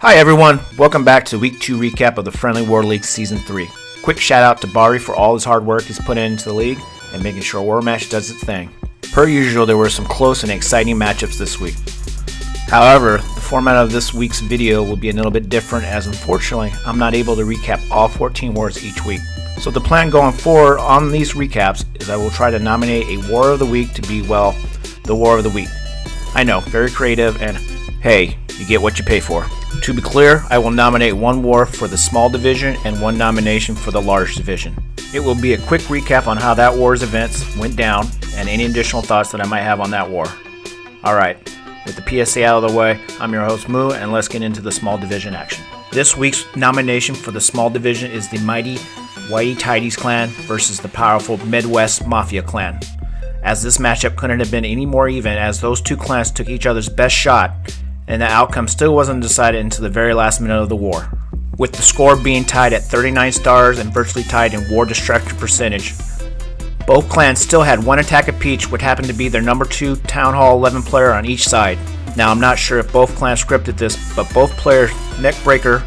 Hi everyone, welcome back to Week 2 recap of the Friendly War League Season 3. Quick shout out to Bari for all his hard work he's put into the league and making sure War Match does its thing. Per usual, there were some close and exciting matchups this week. However, the format of this week's video will be a little bit different as unfortunately I'm not able to recap all 14 wars each week. So the plan going forward on these recaps is I will try to nominate a War of the Week to be, well, the War of the Week. I know, very creative, and hey, you get what you pay for. To be clear, I will nominate one war for the small division and one nomination for the large division. It will be a quick recap on how that war's events went down and any additional thoughts that I might have on that war. Alright, with the PSA out of the way, I'm your host Moo, and let's get into the small division action. This week's nomination for the small division is the mighty Whitey Tidies clan versus the powerful Midwest Mafia clan. As this matchup couldn't have been any more even, as those two clans took each other's best shot, and the outcome still wasn't decided until the very last minute of the war. With the score being tied at 39 stars and virtually tied in war destruction percentage, both clans still had one attack apiece, which happened to be their number 2 Town Hall 11 player on each side. Now I'm not sure if both clans scripted this, but both players, Neckbreaker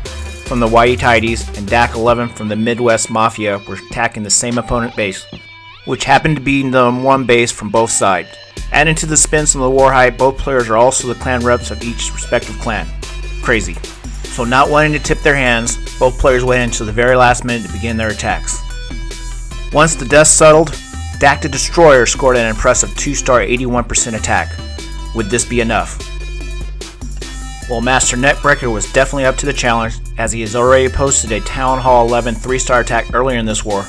from the Whitey Tidies and Dak 11 from the Midwest Mafia, were attacking the same opponent base, which happened to be the one base from both sides. Adding to the spins on the war hype, both players are also the clan reps of each respective clan. Crazy. So not wanting to tip their hands, both players waited until the very last minute to begin their attacks. Once the dust settled, Dak the Destroyer scored an impressive 2-star 81% attack. Would this be enough? Well, Master Neckbreaker was definitely up to the challenge, as he has already posted a Town Hall 11 3-star attack earlier in this war.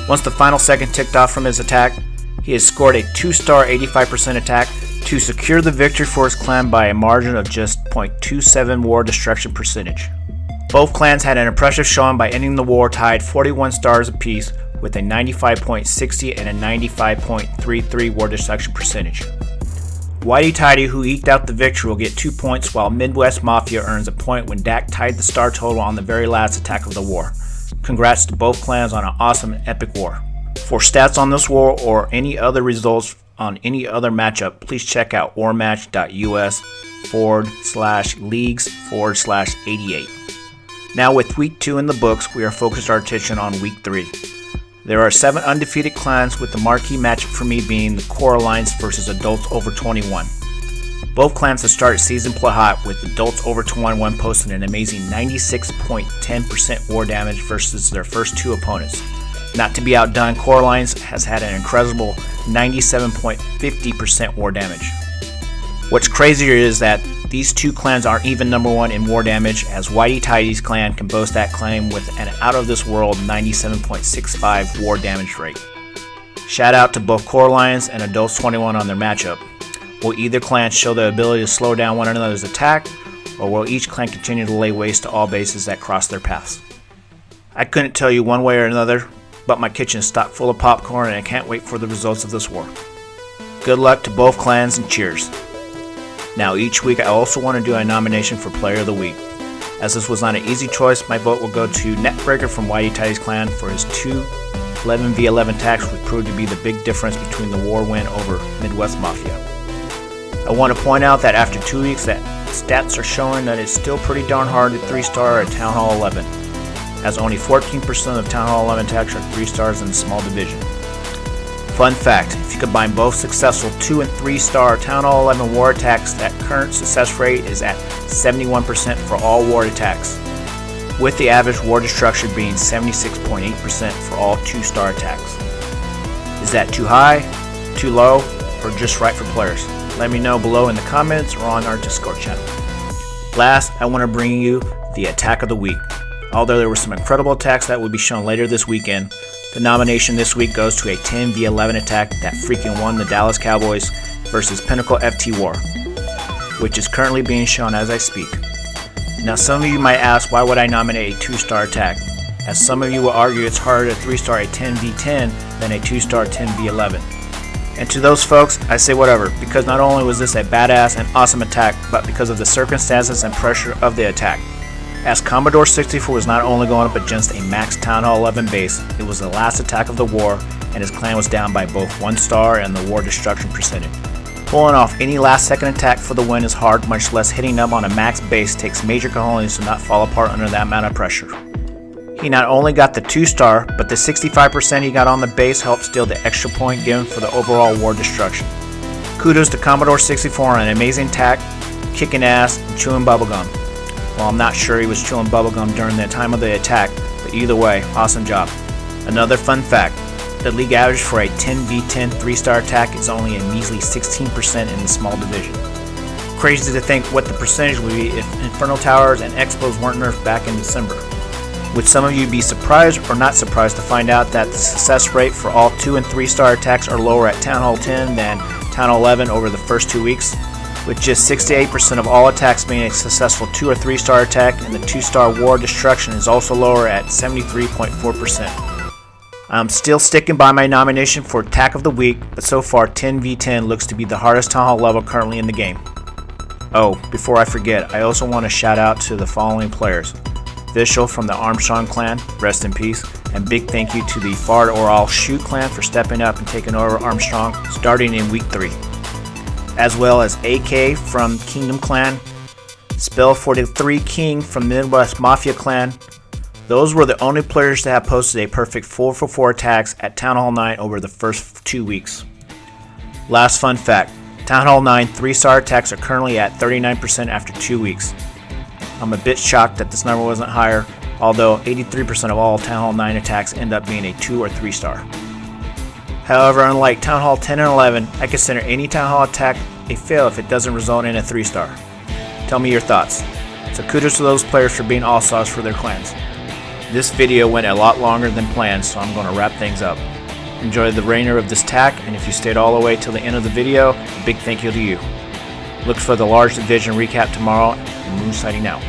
Once the final second ticked off from his attack, he has scored a 2-star 85% attack to secure the victory for his clan by a margin of just 0.27 war destruction percentage. Both clans had an impressive showing by ending the war tied 41 stars apiece with a 95.60 and a 95.33 war destruction percentage. Whitey Tidy, who eked out the victory, will get 2 points, while Midwest Mafia earns a point when Dak tied the star total on the very last attack of the war. Congrats to both clans on an awesome and epic war. For stats on this war or any other results on any other matchup, please check out warmatch.us/leagues/88. Now with week 2 in the books, we are focused our attention on week 3. There are 7 undefeated clans, with the marquee matchup for me being the Core Alliance versus Adults Over 21. Both clans have started season play hot, with Adults Over 21 posting an amazing 96.10% war damage versus their first 2 opponents. Not to be outdone, Core Alliance has had an incredible 97.50% war damage. What's crazier is that these 2 clans aren't even number 1 in war damage, as Whitey Tidy's clan can boast that claim with an out-of-this-world 97.65 war damage rate. Shout out to both Core Alliance and Adults 21 on their matchup. Will either clan show the ability to slow down one another's attack, or will each clan continue to lay waste to all bases that cross their paths? I couldn't tell you one way or another, but my kitchen is stocked full of popcorn and I can't wait for the results of this war. Good luck to both clans and cheers. Now each week I also want to do a nomination for Player of the Week. As this was not an easy choice, my vote will go to Neckbreaker from Whitey Tidy's clan for his 2 11v11 attacks, which proved to be the big difference between the war win over Midwest Mafia. I want to point out that after 2 weeks that stats are showing that it's still pretty darn hard to 3-star at Town Hall 11, as only 14% of Town Hall 11 attacks are 3 stars in the small division. Fun fact, if you combine both successful 2 and 3-star Town Hall 11 war attacks, that current success rate is at 71% for all war attacks, with the average war destruction being 76.8% for all 2-star attacks. Is that too high, too low, or just right for players? Let me know below in the comments or on our Discord channel. Last, I want to bring you the attack of the week. Although there were some incredible attacks that will be shown later this weekend, the nomination this week goes to a 10v11 attack that freaking won the Dallas Cowboys versus Pinnacle FT War, which is currently being shown as I speak. Now some of you might ask, why would I nominate a 2-star attack? As some of you will argue it's harder to 3-star a 10v10 than a 2-star 10v11. And to those folks, I say whatever, because not only was this a badass and awesome attack, but because of the circumstances and pressure of the attack. As Commodore 64 was not only going up against a max Town Hall 11 base, it was the last attack of the war, and his clan was down by both 1 star and the war destruction percentage. Pulling off any last second attack for the win is hard, much less hitting them on a max base takes major cojones to not fall apart under that amount of pressure. He not only got the 2-star, but the 65% he got on the base helped steal the extra point given for the overall war destruction. Kudos to Commodore 64 on an amazing attack, kicking ass, and chewing bubblegum. Well, I'm not sure he was chewing bubblegum during the time of the attack, but either way, awesome job. Another fun fact, the league average for a 10v10 3-star attack is only a measly 16% in the small division. Crazy to think what the percentage would be if Infernal Towers and Expos weren't nerfed back in December. Would some of you be surprised or not surprised to find out that the success rate for all 2 and 3-star attacks are lower at Town Hall 10 than Town Hall 11 over the first 2 weeks? With just 68% of all attacks being a successful 2 or 3-star attack, and the 2-star War Destruction is also lower at 73.4%. I'm still sticking by my nomination for Attack of the Week, but so far 10v10 looks to be the hardest Town Hall level currently in the game. Oh, before I forget, I also want to shout out to the following players. Vishal from the Armstrong clan, rest in peace, and big thank you to the Fard Oral Shoot clan for stepping up and taking over Armstrong starting in week 3. As well as AK from Kingdom clan, Spell43 King from Midwest Mafia clan. Those were the only players to have posted a perfect 4-for-4 attacks at Town Hall 9 over the first 2 weeks. Last fun fact, Town Hall 9 3-star attacks are currently at 39% after 2 weeks. I'm a bit shocked that this number wasn't higher, although 83% of all Town Hall 9 attacks end up being a 2 or 3-star. However, unlike Town Hall 10 and 11, I consider any Town Hall attack a fail if it doesn't result in a 3-star. Tell me your thoughts. So kudos to those players for being all-stars for their clans. This video went a lot longer than planned, so I'm going to wrap things up. Enjoy the remainder of this tack, and if you stayed all the way till the end of the video, a big thank you to you. Look for the large division recap tomorrow, and Moon sighting out.